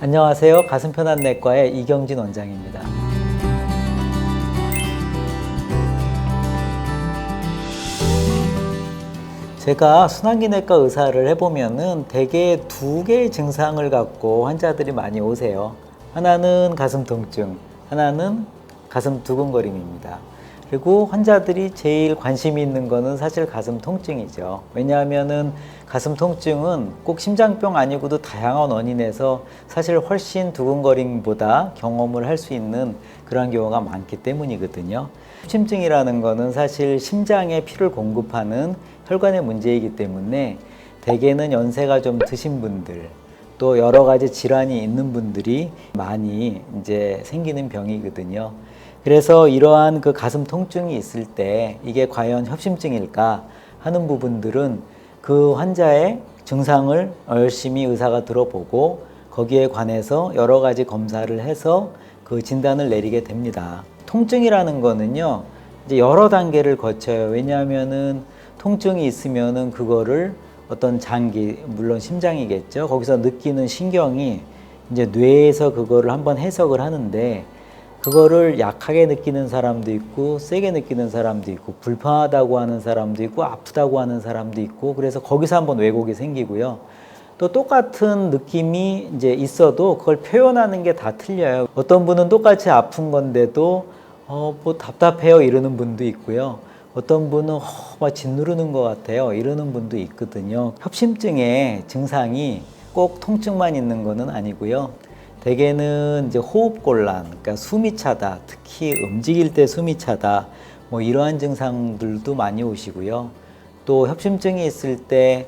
안녕하세요. 가슴편안내과의 이경진 원장입니다. 제가 순환기내과 의사를 해보면은 대개 두 개의 증상을 갖고 환자들이 많이 오세요. 하나는 가슴 통증, 하나는 가슴 두근거림입니다. 그리고 환자들이 제일 관심이 있는 거는 사실 가슴 통증이죠. 왜냐하면은 가슴 통증은 꼭 심장병 아니고도 다양한 원인에서 사실 훨씬 두근거림보다 경험을 할 수 있는 그런 경우가 많기 때문이거든요. 협심증이라는 거는 사실 심장에 피를 공급하는 혈관의 문제이기 때문에 대개는 연세가 좀 드신 분들, 또 여러 가지 질환이 있는 분들이 많이 이제 생기는 병이거든요. 그래서 이러한 그 가슴 통증이 있을 때 이게 과연 협심증일까 하는 부분들은 그 환자의 증상을 열심히 의사가 들어보고 거기에 관해서 여러 가지 검사를 해서 그 진단을 내리게 됩니다. 통증이라는 거는요, 이제 여러 단계를 거쳐요. 왜냐하면은 통증이 있으면은 그거를 어떤 장기, 물론 심장이겠죠. 거기서 느끼는 신경이 이제 뇌에서 그거를 한번 해석을 하는데 그거를 약하게 느끼는 사람도 있고 세게 느끼는 사람도 있고 불편하다고 하는 사람도 있고 아프다고 하는 사람도 있고 그래서 거기서 한번 왜곡이 생기고요. 또 똑같은 느낌이 이제 있어도 그걸 표현하는 게 다 틀려요. 어떤 분은 똑같이 아픈 건데도 뭐 답답해요 이러는 분도 있고요. 어떤 분은 막 짓누르는 것 같아요 이러는 분도 있거든요. 협심증의 증상이 꼭 통증만 있는 거는 아니고요. 대개는 이제 호흡곤란, 그러니까 숨이 차다, 특히 움직일 때 숨이 차다, 뭐 이러한 증상들도 많이 오시고요. 또 협심증이 있을 때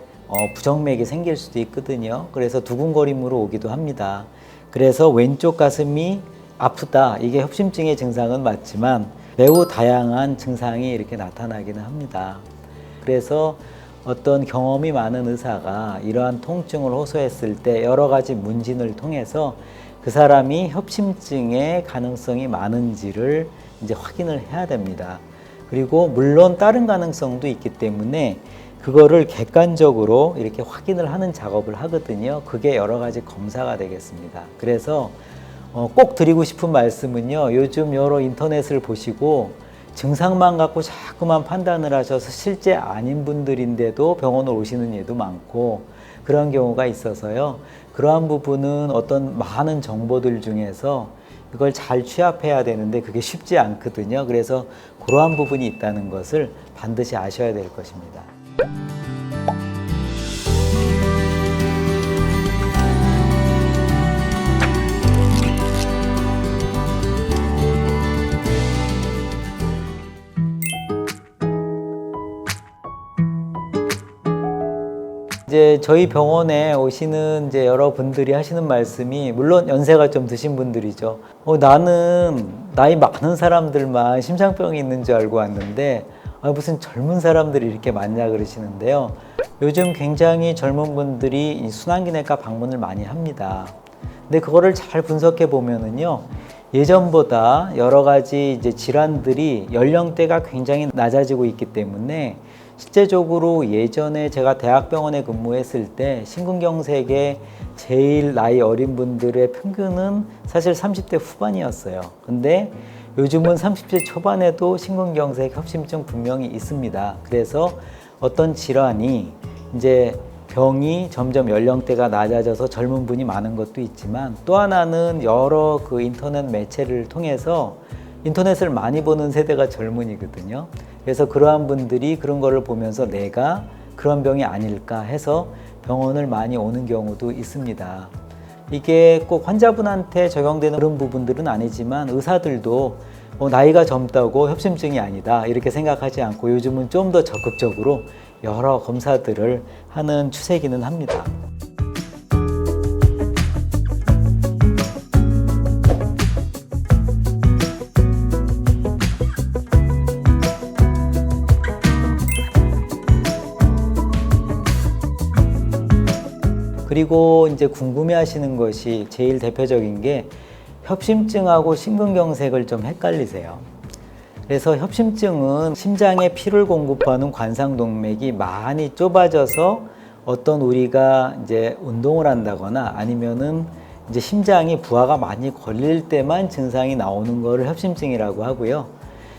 부정맥이 생길 수도 있거든요. 그래서 두근거림으로 오기도 합니다. 그래서 왼쪽 가슴이 아프다, 이게 협심증의 증상은 맞지만 매우 다양한 증상이 이렇게 나타나기는 합니다. 그래서 어떤 경험이 많은 의사가 이러한 통증을 호소했을 때 여러 가지 문진을 통해서 그 사람이 협심증의 가능성이 많은지를 이제 확인을 해야 됩니다. 그리고 물론 다른 가능성도 있기 때문에 그거를 객관적으로 이렇게 확인을 하는 작업을 하거든요. 그게 여러 가지 검사가 되겠습니다. 그래서 꼭 드리고 싶은 말씀은요, 요즘 여러 인터넷을 보시고 증상만 갖고 자꾸만 판단을 하셔서 실제 아닌 분들인데도 병원을 오시는 일도 많고 그런 경우가 있어서요. 그러한 부분은 어떤 많은 정보들 중에서 이걸 잘 취합해야 되는데 그게 쉽지 않거든요. 그래서 그러한 부분이 있다는 것을 반드시 아셔야 될 것입니다. 이제 저희 병원에 오시는 이제 여러분들이 하시는 말씀이 물론 연세가 좀 드신 분들이죠. 나는 나이 많은 사람들만 심장병이 있는 줄 알고 왔는데 무슨 젊은 사람들이 이렇게 많냐 그러시는데요. 요즘 굉장히 젊은 분들이 이 순환기내과 방문을 많이 합니다. 근데 그거를 잘 분석해 보면은요. 예전보다 여러 가지 이제 질환들이 연령대가 굉장히 낮아지고 있기 때문에 실제적으로 예전에 제가 대학병원에 근무했을 때 심근경색의 제일 나이 어린 분들의 평균은 사실 30대 후반이었어요. 근데 요즘은 30대 초반에도 심근경색, 협심증 분명히 있습니다. 그래서 어떤 질환이 이제 병이 점점 연령대가 낮아져서 젊은 분이 많은 것도 있지만 또 하나는 여러 그 인터넷 매체를 통해서 인터넷을 많이 보는 세대가 젊은이거든요. 그래서 그러한 분들이 그런 거를 보면서 내가 그런 병이 아닐까 해서 병원을 많이 오는 경우도 있습니다. 이게 꼭 환자분한테 적용되는 그런 부분들은 아니지만 의사들도 나이가 젊다고 협심증이 아니다 이렇게 생각하지 않고 요즘은 좀 더 적극적으로 여러 검사들을 하는 추세기는 합니다. 그리고 이제 궁금해 하시는 것이 제일 대표적인 게 협심증하고 심근경색을 좀 헷갈리세요. 그래서 협심증은 심장에 피를 공급하는 관상동맥이 많이 좁아져서 어떤 우리가 이제 운동을 한다거나 아니면은 이제 심장이 부하가 많이 걸릴 때만 증상이 나오는 거를 협심증이라고 하고요.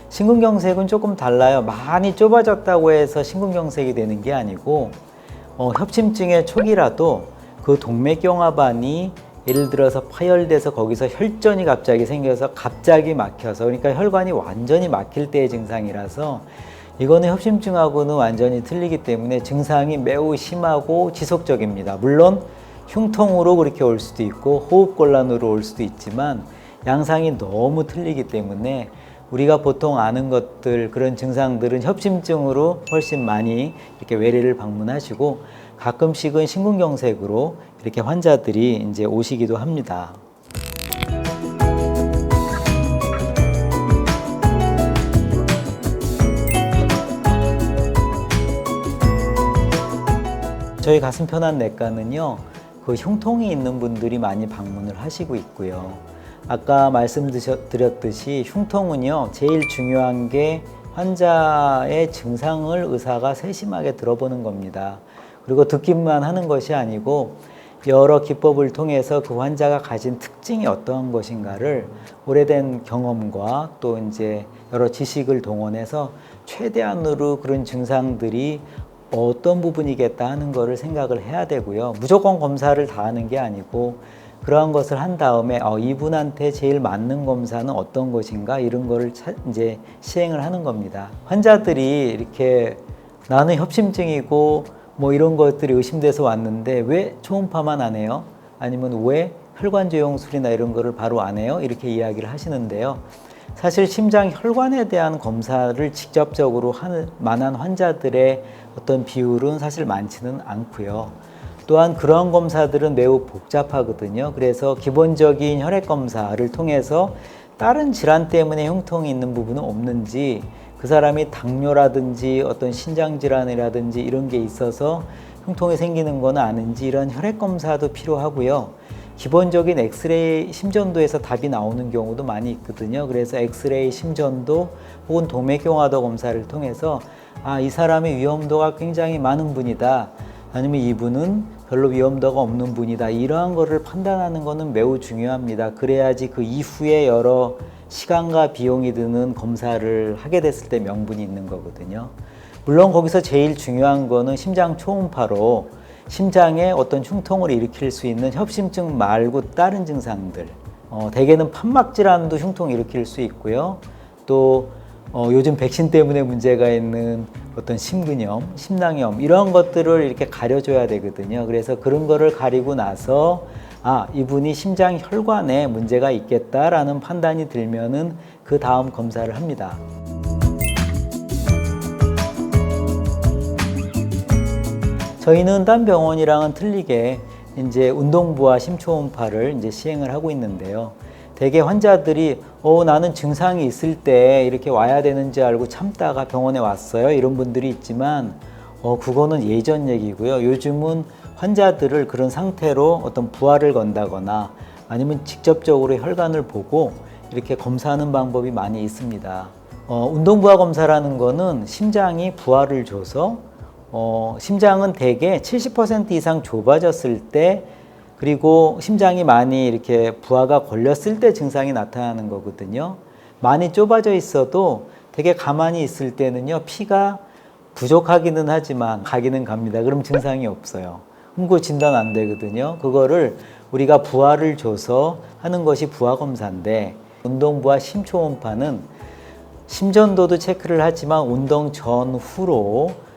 심근경색은 조금 달라요. 많이 좁아졌다고 해서 심근경색이 되는 게 아니고 협심증의 초기라도 그 동맥경화반이 예를 들어서 파열돼서 거기서 혈전이 갑자기 생겨서 갑자기 막혀서, 그러니까 혈관이 완전히 막힐 때의 증상이라서 이거는 협심증하고는 완전히 틀리기 때문에 증상이 매우 심하고 지속적입니다. 물론 흉통으로 그렇게 올 수도 있고 호흡곤란으로 올 수도 있지만 양상이 너무 틀리기 때문에 우리가 보통 아는 것들, 그런 증상들은 협심증으로 훨씬 많이 이렇게 외래를 방문하시고, 가끔씩은 심근경색으로 이렇게 환자들이 이제 오시기도 합니다. 저희 가슴 편한 내과는요, 그 흉통이 있는 분들이 많이 방문을 하시고 있고요. 아까 말씀드렸듯이 흉통은요, 제일 중요한 게 환자의 증상을 의사가 세심하게 들어보는 겁니다. 그리고 듣기만 하는 것이 아니고 여러 기법을 통해서 그 환자가 가진 특징이 어떠한 것인가를 오래된 경험과 또 이제 여러 지식을 동원해서 최대한으로 그런 증상들이 어떤 부분이겠다 하는 거를 생각을 해야 되고요. 무조건 검사를 다 하는 게 아니고 그러한 것을 한 다음에 이분한테 제일 맞는 검사는 어떤 것인가, 이런 거를 이제 시행을 하는 겁니다. 환자들이 이렇게 나는 협심증이고 뭐 이런 것들이 의심돼서 왔는데 왜 초음파만 안 해요? 아니면 왜 혈관조영술이나 이런 거를 바로 안 해요? 이렇게 이야기를 하시는데요. 사실 심장 혈관에 대한 검사를 직접적으로 할 만한 환자들의 어떤 비율은 사실 많지는 않고요. 또한 그런 검사들은 매우 복잡하거든요. 그래서 기본적인 혈액 검사를 통해서 다른 질환 때문에 흉통이 있는 부분은 없는지, 그 사람이 당뇨라든지 어떤 신장 질환이라든지 이런 게 있어서 흉통이 생기는 건 아닌지, 이런 혈액 검사도 필요하고요. 기본적인 엑스레이 심전도에서 답이 나오는 경우도 많이 있거든요. 그래서 엑스레이 심전도 혹은 동맥경화도 검사를 통해서 이 사람의 위험도가 굉장히 많은 분이다, 아니면 이분은 별로 위험도가 없는 분이다, 이러한 거를 판단하는 것은 매우 중요합니다. 그래야지 그 이후에 여러 시간과 비용이 드는 검사를 하게 됐을 때 명분이 있는 거거든요. 물론 거기서 제일 중요한 거는 심장 초음파로 심장에 어떤 흉통을 일으킬 수 있는 협심증 말고 다른 증상들, 대개는 판막 질환도 흉통을 일으킬 수 있고요. 또 요즘 백신 때문에 문제가 있는 어떤 심근염, 심낭염, 이런 것들을 이렇게 가려줘야 되거든요. 그래서 그런 거를 가리고 나서 이분이 심장 혈관에 문제가 있겠다라는 판단이 들면은 그 다음 검사를 합니다. 저희는 딴 병원이랑은 틀리게 이제 운동부와 심초음파를 이제 시행을 하고 있는데요. 대개 환자들이 나는 증상이 있을 때 이렇게 와야 되는지 알고 참다가 병원에 왔어요, 이런 분들이 있지만 그거는 예전 얘기고요. 요즘은 환자들을 그런 상태로 어떤 부하를 건다거나 아니면 직접적으로 혈관을 보고 이렇게 검사하는 방법이 많이 있습니다. 운동부하 검사라는 거는 심장이 부하를 줘서 심장은 대개 70% 이상 좁아졌을 때, 그리고 심장이 많이 이렇게 부하가 걸렸을 때 증상이 나타나는 거거든요. 많이 좁아져 있어도 되게 가만히 있을 때는요, 피가 부족하기는 하지만 가기는 갑니다. 그럼 증상이 없어요. 그럼 그거 진단 안 되거든요. 그거를 우리가 부하를 줘서 하는 것이 부하 검사인데, 운동부하 심초음파는 심전도도 체크를 하지만 운동 전후로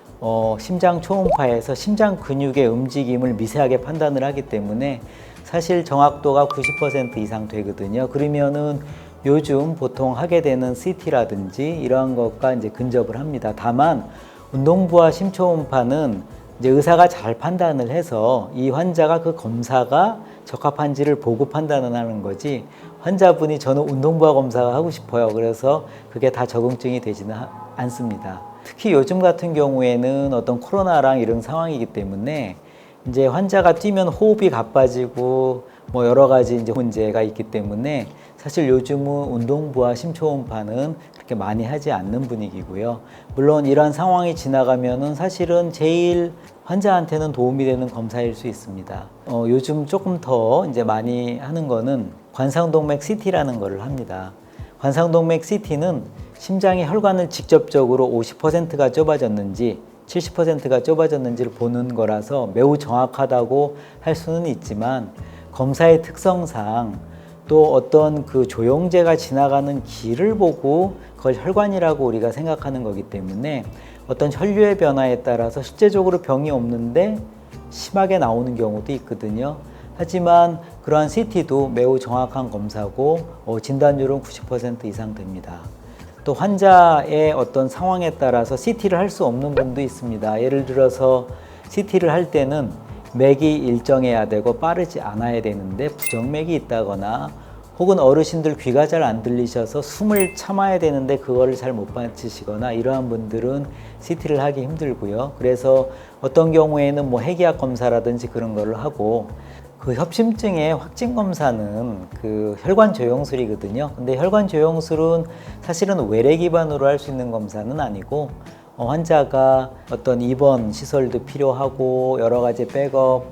심장 초음파에서 심장 근육의 움직임을 미세하게 판단을 하기 때문에 사실 정확도가 90% 이상 되거든요. 그러면은 요즘 보통 하게 되는 CT라든지 이러한 것과 이제 근접을 합니다. 다만 운동부하 심초음파는 이제 의사가 잘 판단을 해서 이 환자가 그 검사가 적합한지를 보고 판단을 하는 거지, 환자분이 저는 운동부하 검사가 하고 싶어요, 그래서 그게 다 적응증이 되지는 않습니다. 특히 요즘 같은 경우에는 어떤 코로나랑 이런 상황이기 때문에 이제 환자가 뛰면 호흡이 가빠지고 뭐 여러 가지 이제 문제가 있기 때문에 사실 요즘은 운동부와 심초음파는 그렇게 많이 하지 않는 분위기고요. 물론 이러한 상황이 지나가면은 사실은 제일 환자한테는 도움이 되는 검사일 수 있습니다. 요즘 조금 더 이제 많이 하는 거는 관상동맥 CT라는 거를 합니다. 관상동맥 CT는 심장의 혈관을 직접적으로 50%가 좁아졌는지 70%가 좁아졌는지를 보는 거라서 매우 정확하다고 할 수는 있지만 검사의 특성상 또 어떤 그 조영제가 지나가는 길을 보고 그걸 혈관이라고 우리가 생각하는 거기 때문에 어떤 혈류의 변화에 따라서 실제적으로 병이 없는데 심하게 나오는 경우도 있거든요. 하지만 그러한 CT도 매우 정확한 검사고 진단율은 90% 이상 됩니다. 또 환자의 어떤 상황에 따라서 CT를 할 수 없는 분도 있습니다. 예를 들어서 CT를 할 때는 맥이 일정해야 되고 빠르지 않아야 되는데 부정맥이 있다거나 혹은 어르신들 귀가 잘 안 들리셔서 숨을 참아야 되는데 그거를 잘 못 받치시거나 이러한 분들은 CT를 하기 힘들고요. 그래서 어떤 경우에는 뭐 핵의학 검사라든지 그런 거를 하고 그 협심증의 확진 검사는 그 혈관 조영술이거든요. 근데 혈관 조영술은 사실은 외래 기반으로 할 수 있는 검사는 아니고 환자가 어떤 입원 시설도 필요하고 여러 가지 백업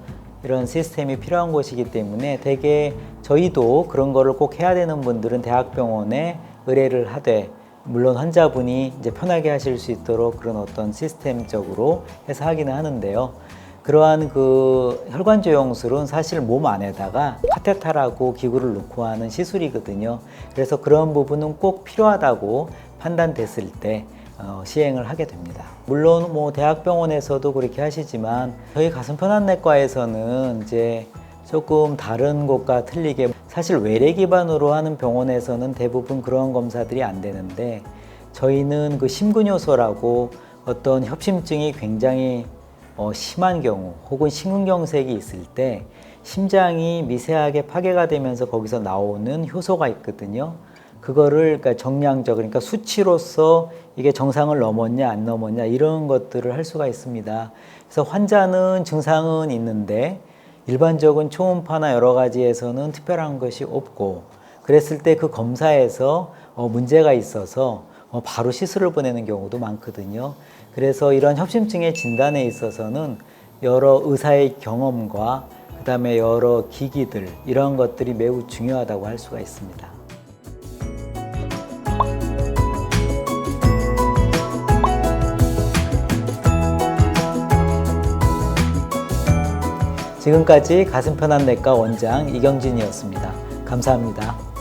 이런 시스템이 필요한 곳이기 때문에 대개 저희도 그런 거를 꼭 해야 되는 분들은 대학병원에 의뢰를 하되 물론 환자분이 이제 편하게 하실 수 있도록 그런 어떤 시스템적으로 해서 하기는 하는데요. 그러한 그 혈관 조영술은 사실 몸 안에다가 카테타라고 기구를 넣고 하는 시술이거든요. 그래서 그런 부분은 꼭 필요하다고 판단됐을 때 시행을 하게 됩니다. 물론 뭐 대학병원에서도 그렇게 하시지만 저희 가슴편환내과에서는 이제 조금 다른 곳과 틀리게 사실 외래 기반으로 하는 병원에서는 대부분 그런 검사들이 안 되는데 저희는 그 심근요소라고 어떤 협심증이 굉장히 심한 경우 혹은 심근경색이 있을 때 심장이 미세하게 파괴가 되면서 거기서 나오는 효소가 있거든요. 그거를 그러니까 정량적 그러니까 수치로서 이게 정상을 넘었냐 안 넘었냐 이런 것들을 할 수가 있습니다. 그래서 환자는 증상은 있는데 일반적인 초음파나 여러 가지에서는 특별한 것이 없고 그랬을 때 그 검사에서 문제가 있어서 바로 시술을 보내는 경우도 많거든요. 그래서 이런 협심증의 진단에 있어서는 여러 의사의 경험과 그 다음에 여러 기기들 이런 것들이 매우 중요하다고 할 수가 있습니다. 지금까지 가슴편환내과 원장 이경진이었습니다. 감사합니다.